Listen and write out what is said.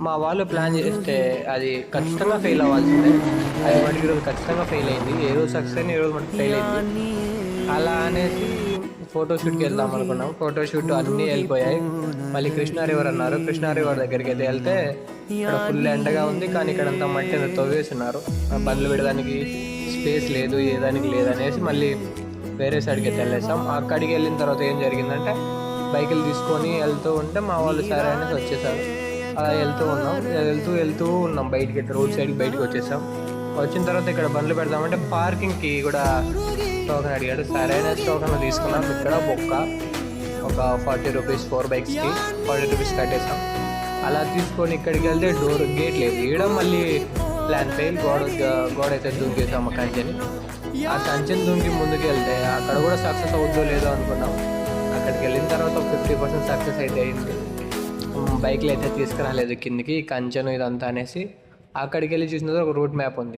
మా వాళ్ళు ప్లాన్ చేస్తే అది ఖచ్చితంగా ఫెయిల్ అవ్వాల్సిందే. అది మటుకు ఈరోజు ఖచ్చితంగా ఫెయిల్ అయింది. ఏ రోజు సక్సెస్ అయినా ఈ రోజు మటుకు ఫెయిల్ అయింది. అలా అనేసి ఫోటోషూట్కి వెళ్దాం అనుకున్నాం. ఫోటోషూట్ అన్నీ వెళ్ళిపోయాయి. మళ్ళీ కృష్ణా రివర్ అన్నారు. కృష్ణా రివర్ దగ్గరికి అయితే వెళ్తే ఇక్కడ ఫుల్ ఎండగా ఉంది. కానీ ఇక్కడంతా మట్టి తవ్వేస్తున్నారు. బండ్లు పెడడానికి స్పేస్ లేదు, ఏ దానికి లేదనేసి మళ్ళీ వేరే సైడ్కి అయితే వెళ్ళేసాం. అక్కడికి వెళ్ళిన తర్వాత ఏం జరిగిందంటే బైకులు తీసుకొని వెళ్తూ ఉంటే మా వాళ్ళు సరే అనేసి వచ్చేసారు. అలా వెళ్తూ ఉన్నాం బయటికి, రోడ్ సైడ్కి బయటకు వచ్చేసాం. వచ్చిన తర్వాత ఇక్కడ బండ్లు పెడదామంటే పార్కింగ్కి కూడా టోకెన్ అడిగాడు. సరైన టోకెన్ తీసుకున్నాం. ఇక్కడ ఒక 40 రూపీస్ 4 బైక్స్కి 40 రూపీస్ కట్టేసాం. అలా తీసుకొని ఇక్కడికి వెళ్తే గేట్ లేదు. ఈడ మళ్ళీ ప్లాన్ ఫెయిల్. గోడ అయితే దూకేసాం ఆ కంచెని. ఆ కంచెని దూకి ముందుకు వెళ్తే అక్కడ కూడా సక్సెస్ అవుద్దో లేదో అనుకున్నాం. అక్కడికి వెళ్ళిన తర్వాత 50% సక్సెస్ అయితే అయింది. బైక్లు అయితే తీసుకురాలేదు కిందికి, కంచెను ఇదంతా అనేసి. అక్కడికి వెళ్ళి చూసిన తర్వాత ఒక రూట్ మ్యాప్ ఉంది.